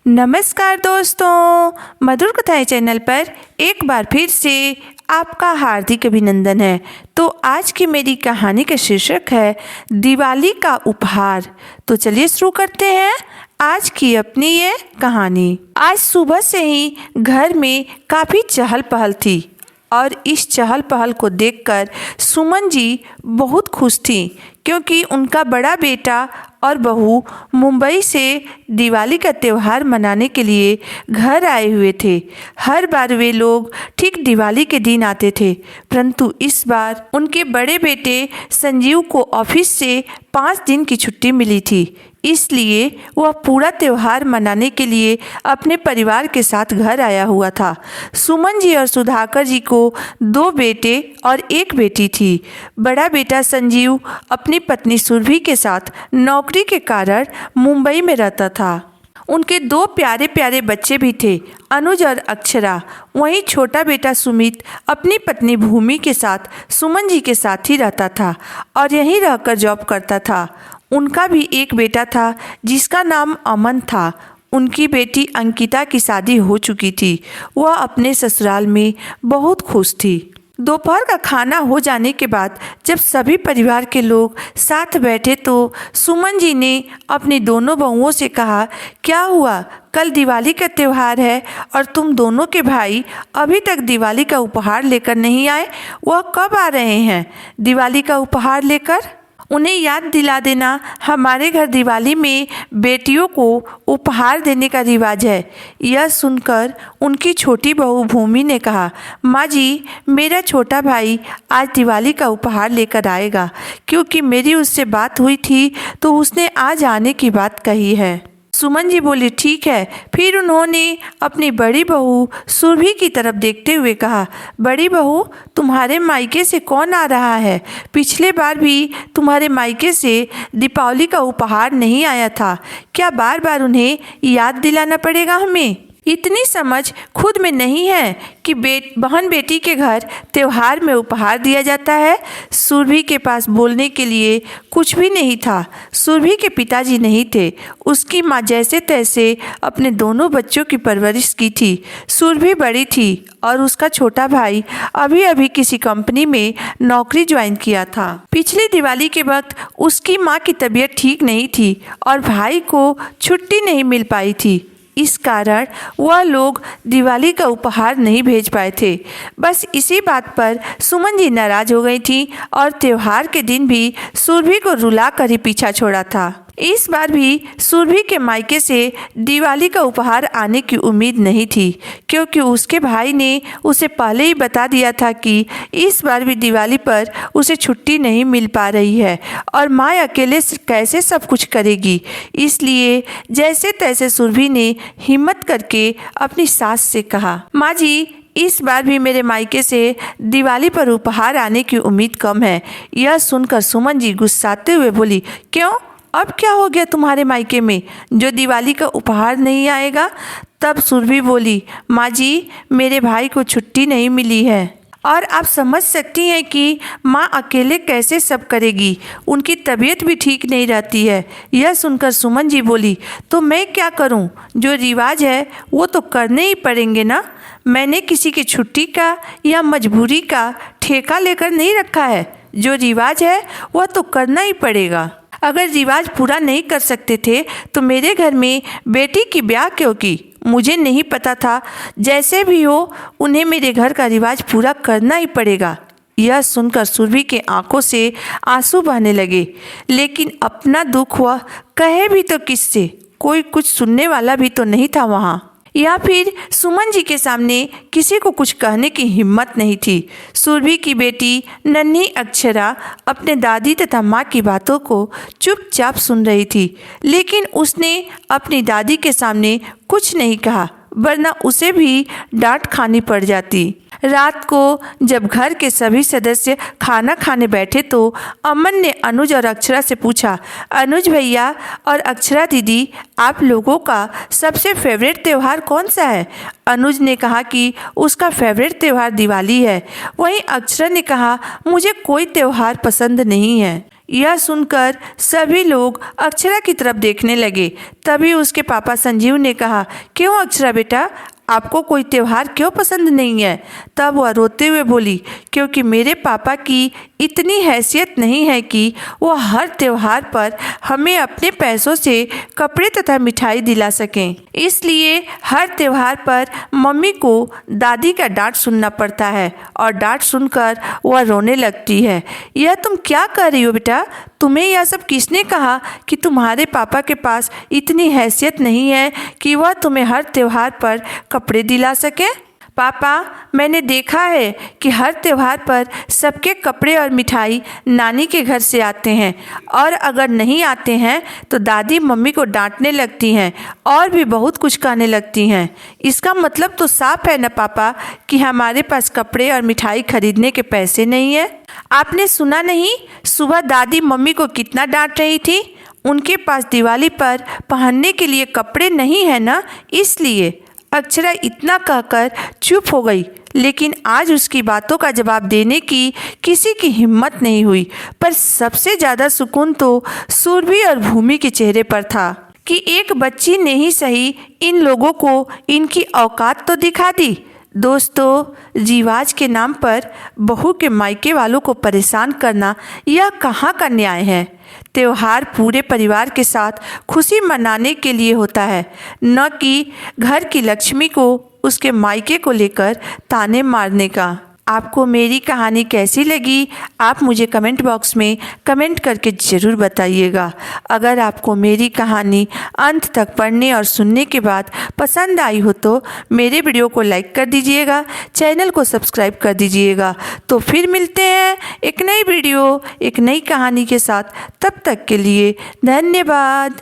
नमस्कार दोस्तों, मधुर कथाएं चैनल पर एक बार फिर से आपका हार्दिक अभिनंदन है। तो आज की मेरी कहानी का शीर्षक है दिवाली का उपहार। तो चलिए शुरू करते हैं आज की अपनी ये कहानी। आज सुबह से ही घर में काफ़ी चहल पहल थी और इस चहल पहल को देखकर सुमन जी बहुत खुश थी, क्योंकि उनका बड़ा बेटा और बहू मुंबई से दिवाली का त्यौहार मनाने के लिए घर आए हुए थे। हर बार वे लोग ठीक दिवाली के दिन आते थे, परंतु इस बार उनके बड़े बेटे संजीव को ऑफिस से 5 दिन की छुट्टी मिली थी, इसलिए वह पूरा त्यौहार मनाने के लिए अपने परिवार के साथ घर आया हुआ था। सुमन जी और सुधाकर जी को 2 बेटे और 1 बेटी थी। बड़ा बेटा संजीव अपनी पत्नी सुरभि के साथ नौकरी के कारण मुंबई में रहता था। उनके 2 प्यारे प्यारे बच्चे भी थे, अनुज और अक्षरा। वहीं छोटा बेटा सुमित अपनी पत्नी भूमि के साथ सुमन जी के साथ ही रहता था और यहीं रहकर जॉब करता था। उनका भी एक बेटा था जिसका नाम अमन था। उनकी बेटी अंकिता की शादी हो चुकी थी। वह अपने ससुराल में बहुत खुश थी। दोपहर का खाना हो जाने के बाद जब सभी परिवार के लोग साथ बैठे तो सुमन जी ने अपनी दोनों बहुओं से कहा, क्या हुआ, कल दिवाली का त्यौहार है और तुम दोनों के भाई अभी तक दिवाली का उपहार लेकर नहीं आए। वह कब आ रहे हैं दिवाली का उपहार लेकर? उन्हें याद दिला देना। हमारे घर दिवाली में बेटियों को उपहार देने का रिवाज है। यह सुनकर उनकी छोटी बहू भूमि ने कहा, माँ जी, मेरा छोटा भाई आज दिवाली का उपहार लेकर आएगा, क्योंकि मेरी उससे बात हुई थी तो उसने आज आने की बात कही है। सुमन जी बोली, ठीक है। फिर उन्होंने अपनी बड़ी बहू सुरभि की तरफ देखते हुए कहा, बड़ी बहू, तुम्हारे मायके से कौन आ रहा है? पिछले बार भी तुम्हारे मायके से दीपावली का उपहार नहीं आया था। क्या बार बार उन्हें याद दिलाना पड़ेगा हमें? इतनी समझ खुद में नहीं है कि बहन बेटी के घर त्यौहार में उपहार दिया जाता है। सुरभि के पास बोलने के लिए कुछ भी नहीं था। सुरभि के पिताजी नहीं थे। उसकी माँ जैसे तैसे अपने दोनों बच्चों की परवरिश की थी। सुरभि बड़ी थी और उसका छोटा भाई अभी अभी किसी कंपनी में नौकरी ज्वाइन किया था। पिछली दिवाली के वक्त उसकी माँ की तबीयत ठीक नहीं थी और भाई को छुट्टी नहीं मिल पाई थी। इस कारण वह लोग दिवाली का उपहार नहीं भेज पाए थे। बस इसी बात पर सुमन जी नाराज हो गई थी और त्यौहार के दिन भी सुरभि को रुला कर ही पीछा छोड़ा था। इस बार भी सुरभि के मायके से दिवाली का उपहार आने की उम्मीद नहीं थी, क्योंकि उसके भाई ने उसे पहले ही बता दिया था कि इस बार भी दिवाली पर उसे छुट्टी नहीं मिल पा रही है और माँ अकेले कैसे सब कुछ करेगी। इसलिए जैसे तैसे सुरभि ने हिम्मत करके अपनी सास से कहा, माँ जी, इस बार भी मेरे मायके से दिवाली पर उपहार आने की उम्मीद कम है। यह सुनकर सुमन जी गुस्साते हुए बोली, क्यों, अब क्या हो गया तुम्हारे मायके में जो दिवाली का उपहार नहीं आएगा? तब सुरभि बोली, माँ जी, मेरे भाई को छुट्टी नहीं मिली है और आप समझ सकती हैं कि माँ अकेले कैसे सब करेगी। उनकी तबीयत भी ठीक नहीं रहती है। यह सुनकर सुमन जी बोली, तो मैं क्या करूँ? जो रिवाज है वो तो करने ही पड़ेंगे ना। मैंने किसी की छुट्टी का या मजबूरी का ठेका लेकर नहीं रखा है। जो रिवाज है वह तो करना ही पड़ेगा। अगर रिवाज पूरा नहीं कर सकते थे तो मेरे घर में बेटी की ब्याह क्यों की? मुझे नहीं पता था। जैसे भी हो, उन्हें मेरे घर का रिवाज पूरा करना ही पड़ेगा। यह सुनकर सुरभि के आंखों से आंसू बहने लगे, लेकिन अपना दुख वह कहे भी तो किससे? कोई कुछ सुनने वाला भी तो नहीं था वहाँ, या फिर सुमन जी के सामने किसी को कुछ कहने की हिम्मत नहीं थी। सुरभि की बेटी नन्ही अक्षरा अपने दादी तथा माँ की बातों को चुपचाप सुन रही थी, लेकिन उसने अपनी दादी के सामने कुछ नहीं कहा, वरना उसे भी डांट खानी पड़ जाती। रात को जब घर के सभी सदस्य खाना खाने बैठे तो अमन ने अनुज और अक्षरा से पूछा, अनुज भैया और अक्षरा दीदी, आप लोगों का सबसे फेवरेट त्यौहार कौन सा है? अनुज ने कहा कि उसका फेवरेट त्यौहार दिवाली है। वहीं अक्षरा ने कहा, मुझे कोई त्यौहार पसंद नहीं है। यह सुनकर सभी लोग अक्षरा की तरफ देखने लगे। तभी उसके पापा संजीव ने कहा, क्यों अक्षरा बेटा, आपको कोई त्यौहार क्यों पसंद नहीं है? तब वह रोते हुए बोली, क्योंकि मेरे पापा की इतनी हैसियत नहीं है कि वो हर त्यौहार पर हमें अपने पैसों से कपड़े तथा मिठाई दिला सकें। इसलिए हर त्यौहार पर मम्मी को दादी का डांट सुनना पड़ता है और डांट सुनकर वह रोने लगती है। यह तुम क्या कर रही हो बेटा? तुम्हें यह सब किसने कहा कि तुम्हारे पापा के पास इतनी हैसियत नहीं है कि वह तुम्हें हर त्यौहार पर कपड़े दिला सके? पापा, मैंने देखा है कि हर त्यौहार पर सबके कपड़े और मिठाई नानी के घर से आते हैं, और अगर नहीं आते हैं तो दादी मम्मी को डांटने लगती हैं और भी बहुत कुछ कहने लगती हैं। इसका मतलब तो साफ है ना पापा कि हमारे पास कपड़े और मिठाई खरीदने के पैसे नहीं है। आपने सुना नहीं, सुबह दादी मम्मी को कितना डांट रही थी? उनके पास दिवाली पर पहनने के लिए कपड़े नहीं है ना, इसलिए। अक्षरा इतना कहकर चुप हो गई, लेकिन आज उसकी बातों का जवाब देने की किसी की हिम्मत नहीं हुई। पर सबसे ज़्यादा सुकून तो सुरभि और भूमि के चेहरे पर था कि एक बच्ची ने ही सही इन लोगों को इनकी औकात तो दिखा दी। दोस्तों, रिवाज के नाम पर बहू के मायके वालों को परेशान करना यह कहाँ का न्याय है? त्योहार पूरे परिवार के साथ खुशी मनाने के लिए होता है, न कि घर की लक्ष्मी को उसके मायके को लेकर ताने मारने का। आपको मेरी कहानी कैसी लगी, आप मुझे कमेंट बॉक्स में कमेंट करके ज़रूर बताइएगा। अगर आपको मेरी कहानी अंत तक पढ़ने और सुनने के बाद पसंद आई हो तो मेरे वीडियो को लाइक कर दीजिएगा, चैनल को सब्सक्राइब कर दीजिएगा। तो फिर मिलते हैं एक नई वीडियो, एक नई कहानी के साथ। तब तक के लिए धन्यवाद।